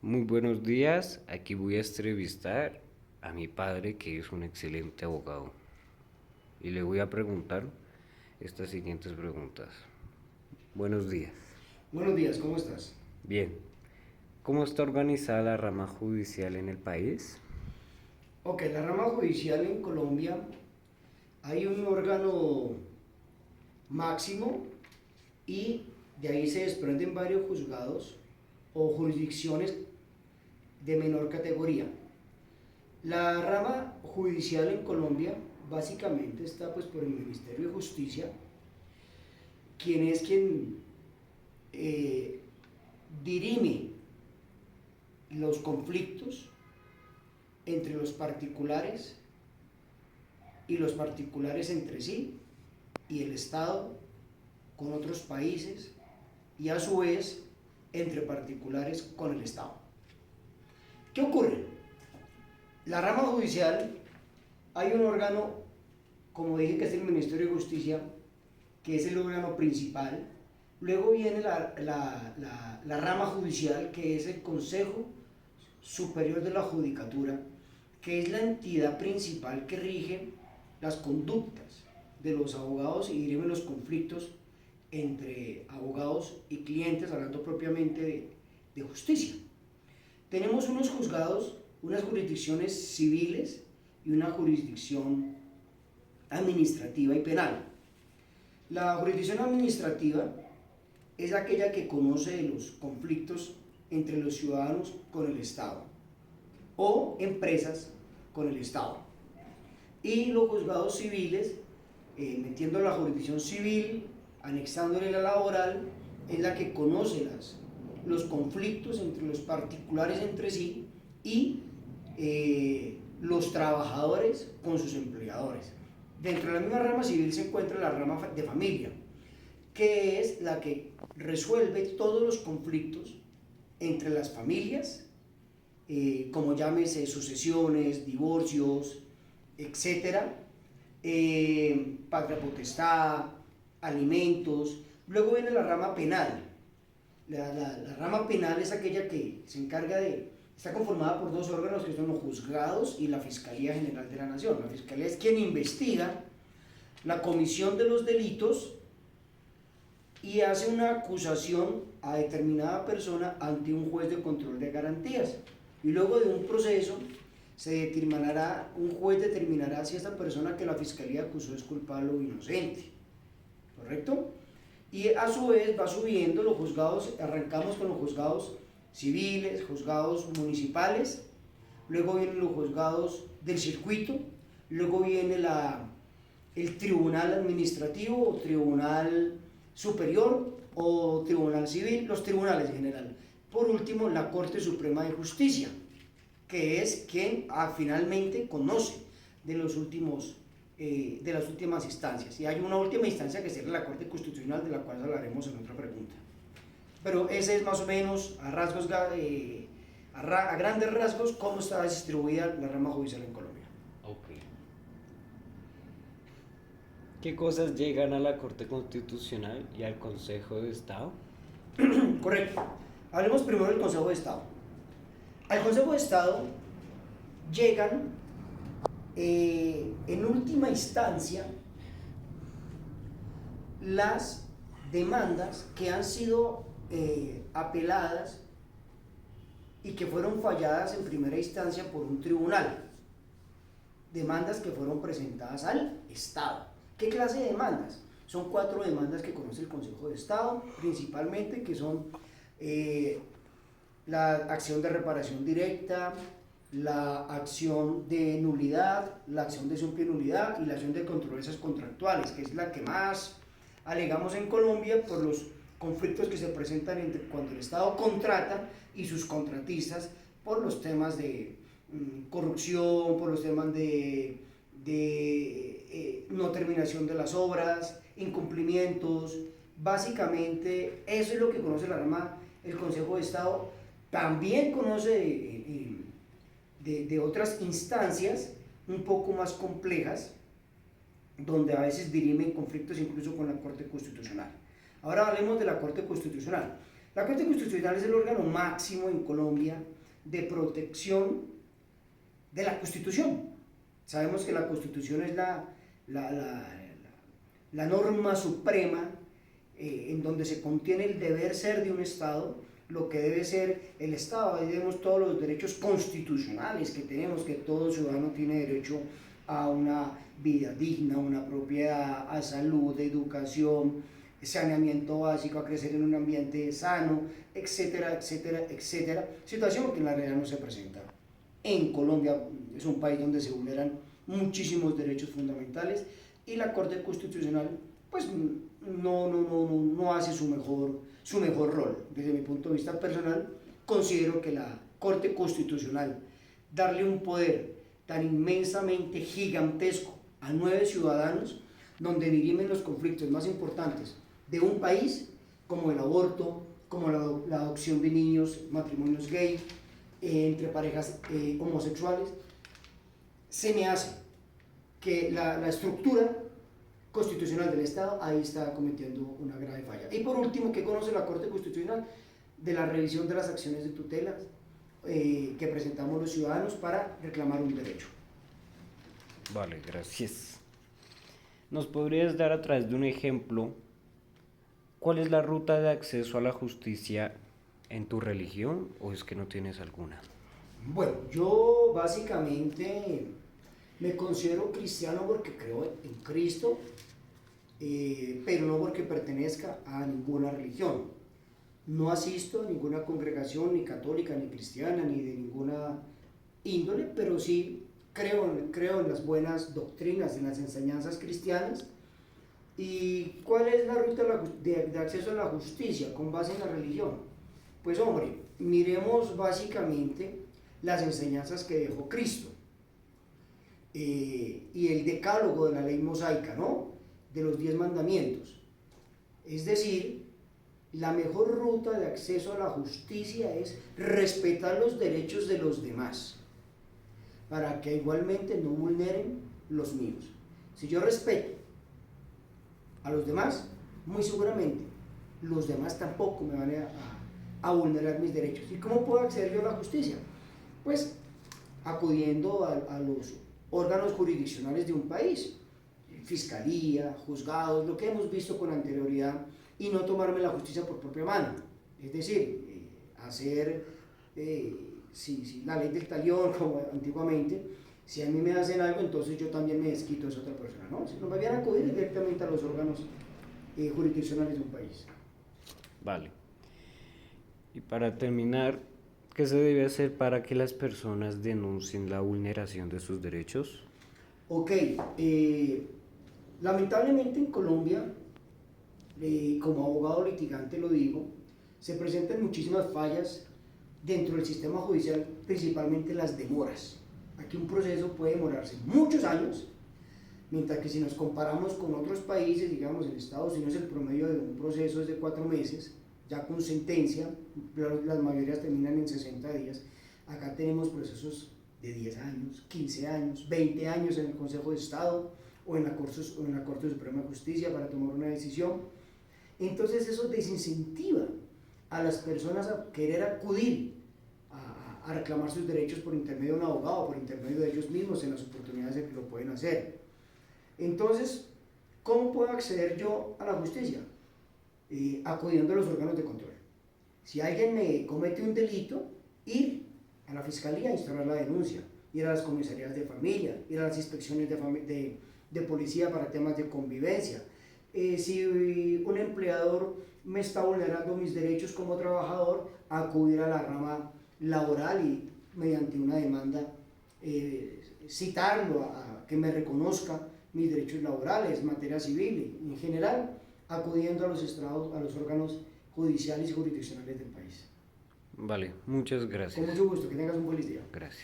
Muy buenos días, aquí voy a entrevistar a mi padre que es un excelente abogado y le voy a preguntar estas siguientes preguntas. Buenos días. Buenos días, ¿cómo estás? Bien, ¿cómo está organizada la rama judicial en el país? Ok, la rama judicial en Colombia hay un órgano máximo y de ahí se desprenden varios juzgados o jurisdicciones de menor categoría. La rama judicial en Colombia básicamente está pues por el Ministerio de Justicia, quien eh, dirime los conflictos entre los particulares y los particulares entre sí y el Estado con otros países y a su vez entre particulares con el Estado. ¿Qué ocurre? La rama judicial, hay un órgano, como dije, que es el Ministerio de Justicia, que es el órgano principal. Luego viene la rama judicial, que es el Consejo Superior de la Judicatura, que es la entidad principal que rige las conductas de los abogados y dirime los conflictos entre abogados y clientes, hablando propiamente de justicia. Tenemos unos juzgados, unas jurisdicciones civiles y una jurisdicción administrativa y penal. La jurisdicción administrativa es aquella que conoce los conflictos entre los ciudadanos con el Estado o empresas con el Estado. Y los juzgados civiles, metiendo la jurisdicción civil, anexándole la laboral, es la que conoce los conflictos entre los particulares entre sí y los trabajadores con sus empleadores. Dentro de la misma rama civil se encuentra la rama de familia, que es la que resuelve todos los conflictos entre las familias, como llámese sucesiones, divorcios, etcétera, patria potestad, alimentos. Luego viene la rama penal. La rama penal es aquella que se encarga está conformada por dos órganos que son los juzgados y la Fiscalía General de la Nación. La Fiscalía es quien investiga la comisión de los delitos y hace una acusación a determinada persona ante un juez de control de garantías. Y luego de un proceso un juez determinará si esta persona que la fiscalía acusó es culpable o inocente. ¿Correcto? Y a su vez va subiendo los juzgados, arrancamos con los juzgados civiles, juzgados municipales, luego vienen los juzgados del circuito, luego viene el tribunal administrativo o tribunal superior o tribunal civil, los tribunales en general. Por último, la Corte Suprema de Justicia, que es quien finalmente conoce de las últimas instancias. Y hay una última instancia que sería la Corte Constitucional, de la cual hablaremos en otra pregunta. Pero ese es más o menos, a grandes rasgos, cómo está distribuida la rama judicial en Colombia. Ok. ¿Qué cosas llegan a la Corte Constitucional y al Consejo de Estado? Correcto. Hablemos primero del Consejo de Estado. Al Consejo de Estado llegan, en última instancia, las demandas que han sido apeladas y que fueron falladas en primera instancia por un tribunal. Demandas que fueron presentadas al Estado. ¿Qué clase de demandas? Son 4 demandas que conoce el Consejo de Estado, principalmente, que son la acción de reparación directa, la acción de nulidad, la acción de simple nulidad y la acción de controversias contractuales, que es la que más alegamos en Colombia por los conflictos que se presentan entre cuando el Estado contrata y sus contratistas, por los temas de corrupción, por los temas de no terminación de las obras, incumplimientos. Básicamente eso es lo que conoce la rama el Consejo de Estado. También conoce de otras instancias un poco más complejas, donde a veces dirimen conflictos incluso con la Corte Constitucional. Ahora hablemos de la Corte Constitucional. La Corte Constitucional es el órgano máximo en Colombia de protección de la Constitución. Sabemos que la Constitución es la norma suprema en donde se contiene el deber ser de un Estado, lo que debe ser el Estado. Ahí vemos todos los derechos constitucionales que tenemos, que todo ciudadano tiene derecho a una vida digna, una propiedad, a salud, educación, saneamiento básico, a crecer en un ambiente sano, etcétera, etcétera, etcétera. Situación que en la realidad no se presenta. En Colombia es un país donde se vulneran muchísimos derechos fundamentales y la Corte Constitucional pues no hace su mejor rol. Desde mi punto de vista personal, considero que la Corte Constitucional, darle un poder tan inmensamente gigantesco a 9 ciudadanos, donde dirimen los conflictos más importantes de un país, como el aborto, como la adopción de niños, matrimonios gay, entre parejas homosexuales, se me hace que la estructura constitucional del Estado ahí está cometiendo una grave falla. Y por último, ¿qué conoce la Corte Constitucional? De la revisión de las acciones de tutela que presentamos los ciudadanos para reclamar un derecho. Vale, gracias. ¿Nos podrías dar a través de un ejemplo cuál es la ruta de acceso a la justicia en tu religión o es que no tienes alguna? Bueno, yo básicamente me considero cristiano porque creo en Cristo, pero no porque pertenezca a ninguna religión. No asisto a ninguna congregación, ni católica, ni cristiana, ni de ninguna índole, pero sí creo en las buenas doctrinas, en las enseñanzas cristianas. ¿Y cuál es la ruta de acceso a la justicia con base en la religión? Pues hombre, miremos básicamente las enseñanzas que dejó Cristo y el decálogo de la ley mosaica, ¿no? De los 10 mandamientos. Es decir, la mejor ruta de acceso a la justicia es respetar los derechos de los demás, para que igualmente no vulneren los míos. Si yo respeto a los demás, muy seguramente los demás tampoco me van a vulnerar mis derechos. ¿Y cómo puedo acceder yo a la justicia? Pues acudiendo a los órganos jurisdiccionales de un país, fiscalía, juzgados, lo que hemos visto con anterioridad, y no tomarme la justicia por propia mano. Es decir, hacer la ley del talión, como antiguamente, si a mí me hacen algo, entonces yo también me desquito de esa otra persona, ¿no? Si no me van a acudir directamente a los órganos jurisdiccionales de un país. Vale. Y para terminar, ¿qué se debe hacer para que las personas denuncien la vulneración de sus derechos? Ok, lamentablemente en Colombia, como abogado litigante lo digo, se presentan muchísimas fallas dentro del sistema judicial, principalmente las demoras. Aquí un proceso puede demorarse muchos años, mientras que si nos comparamos con otros países, digamos en Estados Unidos el promedio de un proceso es de 4 meses, ya con sentencia, las mayorías terminan en 60 días. Acá tenemos procesos de 10 años, 15 años, 20 años en el Consejo de Estado o en la Corte Suprema de Justicia para tomar una decisión. Entonces eso desincentiva a las personas a querer acudir a reclamar sus derechos por intermedio de un abogado, por intermedio de ellos mismos en las oportunidades de que lo pueden hacer. Entonces, ¿cómo puedo acceder yo a la justicia? Acudiendo a los órganos de control. Si alguien me comete un delito, ir a la fiscalía a instalar la denuncia, ir a las comisarías de familia, ir a las inspecciones de policía para temas de convivencia. Si un empleador me está vulnerando mis derechos como trabajador, acudir a la rama laboral y mediante una demanda citarlo a que me reconozca mis derechos laborales, materia civil y en general acudiendo a los estrados, a los órganos judiciales y jurisdiccionales del país. Vale, muchas gracias. Con mucho gusto, que tengas un feliz día. Gracias.